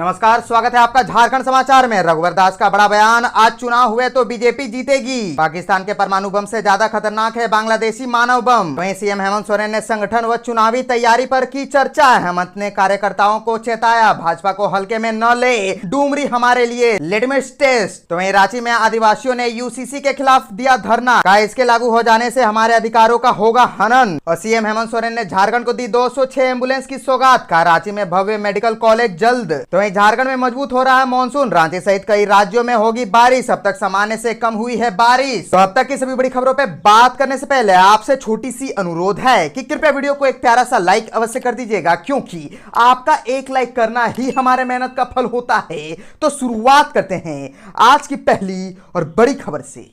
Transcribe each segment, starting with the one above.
नमस्कार, स्वागत है आपका झारखंड समाचार में। रघुवर दास का बड़ा बयान, आज चुनाव हुए तो बीजेपी जीतेगी। पाकिस्तान के परमाणु बम से ज्यादा खतरनाक है बांग्लादेशी मानव बम। वहीं सीएम हेमंत सोरेन ने संगठन व चुनावी तैयारी पर की चर्चा। हेमंत ने कार्यकर्ताओं को चेताया, भाजपा को हल्के में न ले, डूमरी हमारे लिए लिटमस टेस्ट। तो वहीं रांची में आदिवासियों ने यूसीसी के खिलाफ दिया धरना, कहा इसके लागू हो जाने से हमारे अधिकारों का होगा हनन। और सीएम हेमंत सोरेन ने झारखंड को दी 206 एम्बुलेंस की सौगात, कहा रांची में भव्य मेडिकल कॉलेज जल्द। तो झारखंड में मजबूत हो रहा है मानसून, रांची सहित कई राज्यों में होगी बारिश। अब तक सामान्य से कम हुई है बारिश। तो अब तक की सभी बड़ी खबरों पे बात करने से पहले आपसे छोटी सी अनुरोध है कि कृपया वीडियो को एक प्यारा सा लाइक अवश्य कर दीजिएगा, क्योंकि आपका एक लाइक करना ही हमारे मेहनत का फल होता है। तो शुरुआत करते हैं आज की पहली और बड़ी खबर से।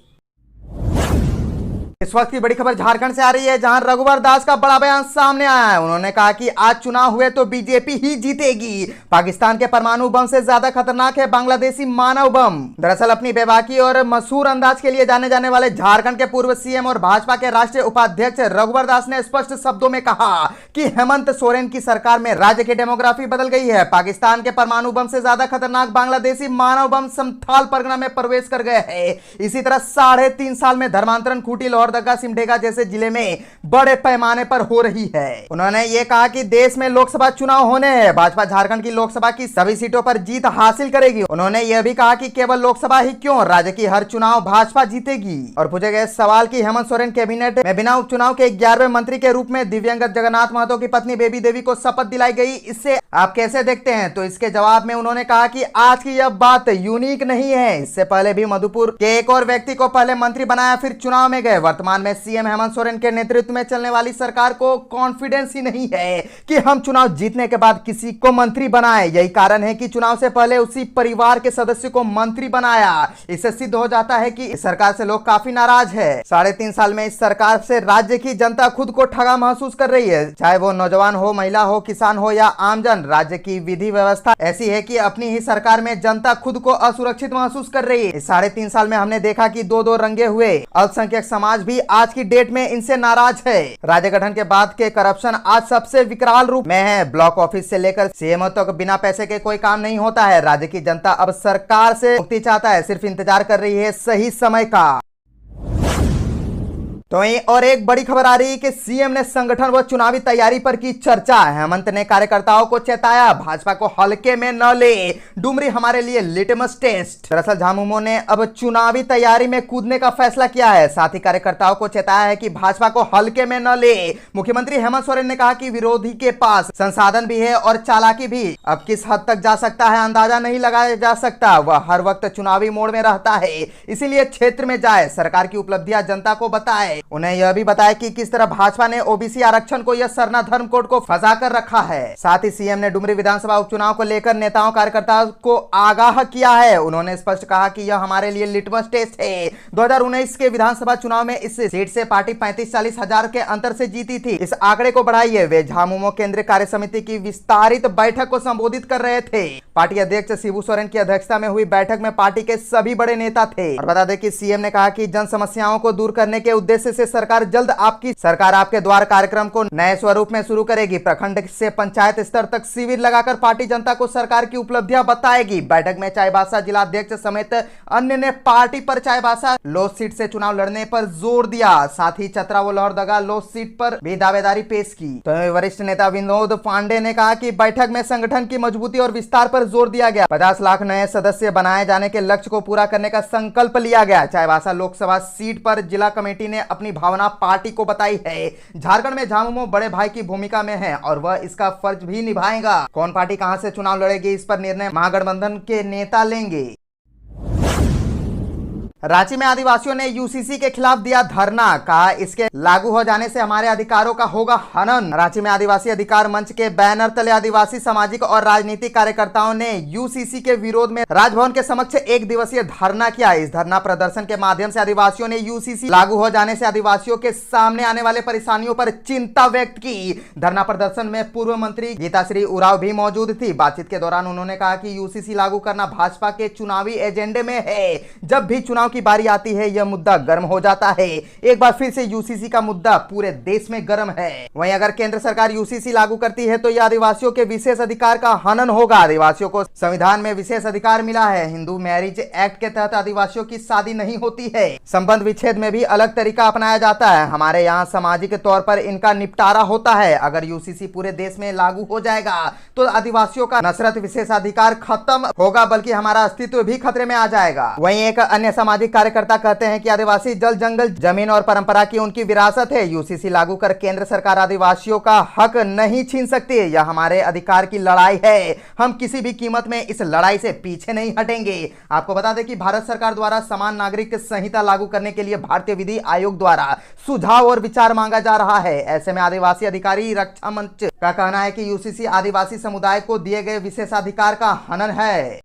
इस वक्त की बड़ी खबर झारखंड से आ रही है, जहां रघुवर दास का बड़ा बयान सामने आया है। उन्होंने कहा कि आज चुनाव हुए तो बीजेपी ही जीतेगी। पाकिस्तान के परमाणु बम से ज्यादा खतरनाक है बांग्लादेशी मानव बम। दरअसल अपनी बेबाकी और मशहूर अंदाज के लिए जाने जाने वाले झारखंड के पूर्व सीएम और भाजपा के राष्ट्रीय उपाध्यक्ष रघुवर दास ने स्पष्ट शब्दों में कहा कि हेमंत सोरेन की सरकार में राज्य की डेमोग्राफी बदल गई है। पाकिस्तान के परमाणु बम से ज्यादा खतरनाक बांग्लादेशी मानव बम संथाल परगना में प्रवेश कर गए हैं। इसी तरह 3.5 साल में धर्मांतरण, खूंटी, लोहरदगा, सिमडेगा जैसे जिले में बड़े पैमाने पर हो रही है। उन्होंने ये कहा कि देश में लोकसभा चुनाव होने हैं, भाजपा झारखंड की लोकसभा की सभी सीटों पर जीत हासिल करेगी। उन्होंने यह भी कहा कि केवल लोकसभा ही क्यों, राज्य की हर चुनाव भाजपा जीतेगी। और पूछे गए सवाल की हेमंत सोरेन कैबिनेट में बिना उपचुनाव के 11वें मंत्री के रूप में दिव्यांगत जगन्नाथ महतो की पत्नी बेबी देवी को शपथ दिलाई गई, इससे आप कैसे देखते हैं? तो इसके जवाब में उन्होंने कहा कि आज की यह बात यूनिक नहीं है। इससे पहले भी मधुपुर के एक और व्यक्ति को पहले मंत्री बनाया, फिर चुनाव में गए। वर्तमान में सीएम हेमंत सोरेन के नेतृत्व में चलने वाली सरकार को कॉन्फिडेंस ही नहीं है कि हम चुनाव जीतने के बाद किसी को मंत्री बनाए। यही कारण है कि चुनाव से पहले उसी परिवार के सदस्य को मंत्री बनाया। इससे सिद्ध हो जाता है कि इस सरकार से लोग काफी नाराज है। 3.5 साल में इस सरकार से राज्य की जनता खुद को ठगा महसूस कर रही है, चाहे वो नौजवान हो, महिला हो, किसान हो या आमजन। राज्य की विधि व्यवस्था ऐसी है कि अपनी ही सरकार में जनता खुद को असुरक्षित महसूस कर रही है। इस 3.5 साल में हमने देखा कि दो रंगे हुए अल्पसंख्यक समाज भी आज की डेट में इनसे नाराज है। राज्य गठन के बाद के करप्शन आज सबसे विकराल रूप में है। ब्लॉक ऑफिस से लेकर सीएम तक बिना पैसे के कोई काम नहीं होता है। राज्य की जनता अब सरकार से मुक्ति चाहता है, सिर्फ इंतजार कर रही है सही समय का। तो और एक बड़ी खबर आ रही है कि सीएम ने संगठन व चुनावी तैयारी पर की चर्चा। हेमंत ने कार्यकर्ताओं को चेताया, भाजपा को हल्के में न ले, डुमरी हमारे लिए लिटमस टेस्ट। दरअसल झामुमो ने अब चुनावी तैयारी में कूदने का फैसला किया है, साथ ही कार्यकर्ताओं को चेताया है कि भाजपा को हल्के में न ले। मुख्यमंत्री हेमंत सोरेन ने कहा कि विरोधी के पास संसाधन भी है और चालाकी भी। अब किस हद तक जा सकता है अंदाजा नहीं लगाया जा सकता। वह हर वक्त चुनावी मोड में रहता है, इसीलिए क्षेत्र में जाए, सरकार की उपलब्धियां जनता को बताए। उन्हें यह भी बताया कि किस तरह भाजपा ने ओबीसी आरक्षण को, यह सरना धर्म कोड को फंसा कर रखा है। साथ ही सीएम ने डुमरी विधानसभा उपचुनाव को लेकर नेताओं कार्यकर्ताओं को आगाह किया है। उन्होंने स्पष्ट कहा कि यह हमारे लिए लिटमस टेस्ट है। 2019 के विधानसभा चुनाव में इस सीट से पार्टी 35-40 हजार के अंतर से जीती थी। इस आंकड़े को बढ़ाइए। वे झामुमो केंद्रीय कार्य समिति की विस्तारित बैठक को संबोधित कर रहे थे। पार्टी अध्यक्ष शिबू सोरेन की अध्यक्षता में हुई बैठक में पार्टी के सभी बड़े नेता थे। और बता दें कि सीएम ने कहा कि जन समस्याओं को दूर करने के उद्देश्य से सरकार जल्द आपके द्वार कार्यक्रम को नए स्वरूप में शुरू करेगी। प्रखंड से पंचायत स्तर तक शिविर लगाकर पार्टी जनता को सरकार की उपलब्धियां बताएगी। बैठक में चाईबासा जिलाध्यक्ष समेत अन्य ने पार्टी पर चाईबासा लोस सीट से चुनाव लड़ने पर जोर दिया। साथ ही चतरा व लोहरदगा लोस सीट पर भी दावेदारी पेश की। तो वरिष्ठ नेता विनोद पांडे ने कहा कि बैठक में संगठन की मजबूती और विस्तार पर जोर दिया गया। 50 लाख नए सदस्य बनाए जाने के लक्ष्य को पूरा करने का संकल्प लिया गया। चाईबासा लोकसभा सीट पर जिला कमेटी ने अपनी भावना पार्टी को बताई है। झारखंड में झामुमो बड़े भाई की भूमिका में है और वह इसका फर्ज भी निभाएगा। कौन पार्टी कहां से चुनाव लड़ेगी, इस पर निर्णय महागठबंधन के नेता लेंगे। रांची में आदिवासियों ने यूसीसी के खिलाफ दिया धरना, कहा इसके लागू हो जाने से हमारे अधिकारों का होगा हनन। रांची में आदिवासी अधिकार मंच के बैनर तले आदिवासी सामाजिक और राजनीतिक कार्यकर्ताओं ने यूसीसी के विरोध में राजभवन के समक्ष 1 दिवसीय धरना किया। इस धरना प्रदर्शन के माध्यम से आदिवासियों ने यूसीसी लागू हो जाने से आदिवासियों के सामने आने वाले परेशानियों पर चिंता व्यक्त की। धरना प्रदर्शन में पूर्व मंत्री गीताश्री उरांव भी मौजूद थी। बातचीत के दौरान उन्होंने कहा कि यूसीसी लागू करना भाजपा के चुनावी एजेंडे में है। जब भी चुनाव चुनाव की बारी आती है यह मुद्दा गर्म हो जाता है। एक बार फिर से यूसीसी का मुद्दा पूरे देश में गर्म है। वहीं अगर केंद्र सरकार यूसीसी लागू करती है तो यह आदिवासियों के विशेष अधिकार का हनन होगा। आदिवासियों को संविधान में विशेष अधिकार मिला है। हिंदू मैरिज एक्ट के तहत आदिवासियों की शादी नहीं होती है। संबंध विच्छेद में भी अलग तरीका अपनाया जाता है। हमारे यहाँ सामाजिक तौर पर इनका निपटारा होता है। अगर यूसीसी पूरे देश में लागू हो जाएगा तो आदिवासियों का न सिर्फ विशेषाधिकार खत्म होगा बल्कि हमारा अस्तित्व भी खतरे में आ जाएगा। वहीं एक अन्य सामाजिक कार्यकर्ता कहते हैं कि आदिवासी जल जंगल जमीन और परंपरा की उनकी विरासत है। यूसीसी लागू कर केंद्र सरकार आदिवासियों का हक नहीं छीन सकती। यह हमारे अधिकार की लड़ाई है। हम किसी भी कीमत में इस लड़ाई से पीछे नहीं हटेंगे। आपको बता दें कि भारत सरकार द्वारा समान नागरिक संहिता लागू करने के लिए भारतीय विधि आयोग द्वारा सुझाव और विचार मांगा जा रहा है। ऐसे में आदिवासी अधिकारी रक्षा मंच का कहना है कि यूसीसी आदिवासी समुदाय को दिए गए विशेषाधिकार का हनन है।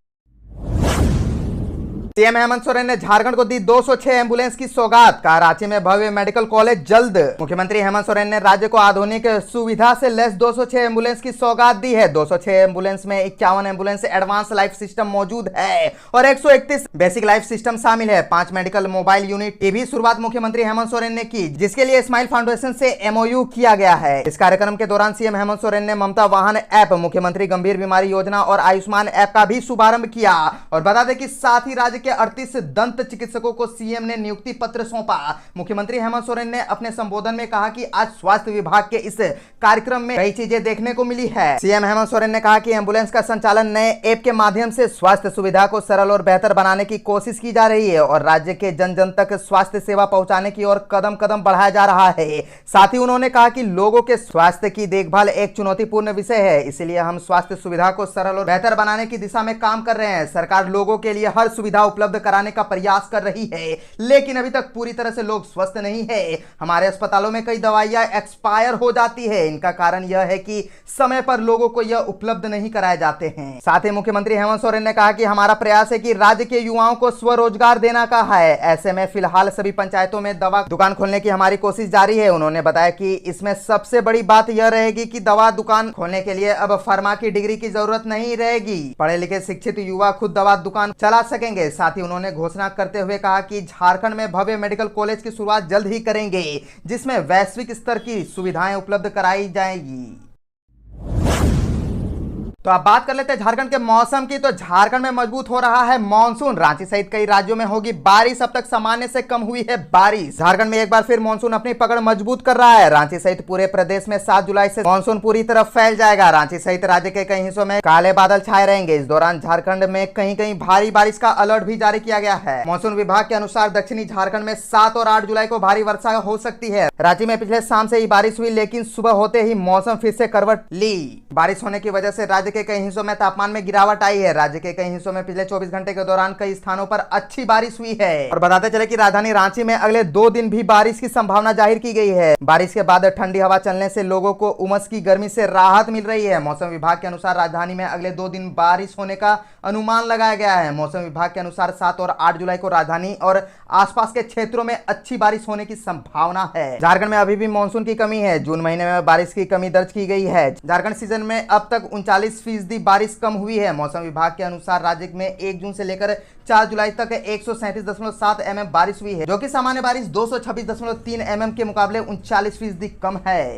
सीएम हेमंत सोरेन ने झारखंड को दी 206 एम्बुलेंस की सौगात। कहा रांची में भव्य मेडिकल कॉलेज जल्द। मुख्यमंत्री हेमंत सोरेन ने राज्य को आधुनिक सुविधा से लैस 206 एम्बुलेंस की सौगात दी है। 206 एम्बुलेंस में 51 एम्बुलेंस एडवांस लाइफ सिस्टम मौजूद है और 131 बेसिक लाइफ सिस्टम शामिल है। 5 मेडिकल मोबाइल यूनिट की भी शुरुआत मुख्यमंत्री हेमंत सोरेन ने की, जिसके लिए स्माइल फाउंडेशन से एमओयू किया गया है। इस कार्यक्रम के दौरान सीएम हेमंत सोरेन ने ममता वाहन ऐप, मुख्यमंत्री गंभीर बीमारी योजना और आयुष्मान ऐप का भी शुभारंभ किया। और बता दें कि साथ ही राज्य के 38 दंत चिकित्सकों को सीएम ने नियुक्ति पत्र सौंपा। मुख्यमंत्री हेमंत सोरेन ने अपने संबोधन में कहा कि आज स्वास्थ्य विभाग के इस कार्यक्रम में कई चीजें देखने को मिली है। सीएम हेमंत सोरेन ने कहा कि एम्बुलेंस का संचालन नए ऐप के माध्यम से स्वास्थ्य सुविधा को सरल और बेहतर बनाने की कोशिश की जा रही है और राज्य के जन जन तक स्वास्थ्य सेवा पहुंचाने की ओर कदम कदम बढ़ाया जा रहा है। साथ ही उन्होंने कहा कि लोगों के स्वास्थ्य की देखभाल एक चुनौतीपूर्ण विषय है, इसलिए हम स्वास्थ्य सुविधा को सरल और बेहतर बनाने की दिशा में काम कर रहे हैं। सरकार लोगों के लिए हर सुविधा उपलब्ध कराने का प्रयास कर रही है, लेकिन अभी तक पूरी तरह से लोग स्वस्थ नहीं है। हमारे अस्पतालों में कई दवाइयां एक्सपायर हो जाती है। इनका कारण यह है कि समय पर लोगों को यह उपलब्ध नहीं कराए जाते हैं। साथ ही मुख्यमंत्री हेमंत सोरेन ने कहा कि हमारा प्रयास है कि राज्य के युवाओं को स्वरोजगार देना का है। ऐसे में फिलहाल सभी पंचायतों में दवा दुकान खोलने की हमारी कोशिश जारी है। उन्होंने बताया कि इसमें सबसे बड़ी बात यह रहेगी कि दवा दुकान खोलने के लिए अब फार्मा की डिग्री की जरूरत नहीं रहेगी। पढ़े लिखे शिक्षित युवा खुद दवा दुकान चला सकेंगे। साथ ही उन्होंने घोषणा करते हुए कहा कि झारखंड में भव्य मेडिकल कॉलेज की शुरुआत जल्द ही करेंगे, जिसमें वैश्विक स्तर की सुविधाएं उपलब्ध कराई जाएगी। तो अब बात कर लेते हैं झारखंड के मौसम की। तो झारखंड में मजबूत हो रहा है मानसून। रांची सहित कई राज्यों में होगी बारिश। अब तक सामान्य से कम हुई है बारिश। झारखंड में एक बार फिर मानसून अपनी पकड़ मजबूत कर रहा है। रांची सहित पूरे प्रदेश में 7 जुलाई से मानसून पूरी तरफ फैल जाएगा। रांची सहित राज्य के कई हिस्सों में काले बादल छाए रहेंगे। इस दौरान झारखंड में कहीं कहीं भारी बारिश का अलर्ट भी जारी किया गया है। मौसम विभाग के अनुसार दक्षिणी झारखंड में 7 और 8 जुलाई को भारी वर्षा हो सकती है। रांची में पिछले शाम से ही बारिश हुई, लेकिन सुबह होते ही मौसम फिर से करवट ली। बारिश होने की वजह से राज्य के कई हिस्सों में तापमान में गिरावट आई है। राज्य के कई हिस्सों में पिछले 24 घंटे के दौरान कई स्थानों पर अच्छी बारिश हुई है। और बताते चले कि राजधानी रांची में अगले 2 दिन भी बारिश की संभावना जाहिर की गई है। बारिश के बाद ठंडी हवा चलने से लोगों को उमस की गर्मी से राहत मिल रही है। मौसम विभाग के अनुसार राजधानी में अगले 2 दिन बारिश होने का अनुमान लगाया गया है। मौसम विभाग के अनुसार 7 और 8 जुलाई को राजधानी और आसपास के क्षेत्रों में अच्छी बारिश होने की संभावना है। झारखंड में अभी भी मानसून की कमी है। जून महीने में बारिश की कमी दर्ज की गई है। झारखंड सीजन में अब तक 39% बारिश कम हुई है। मौसम विभाग के अनुसार राज्य में 1 जून से लेकर 4 जुलाई तक 137.7 mm बारिश हुई है, जो कि सामान्य बारिश 226.3 mm के मुकाबले 39% कम है।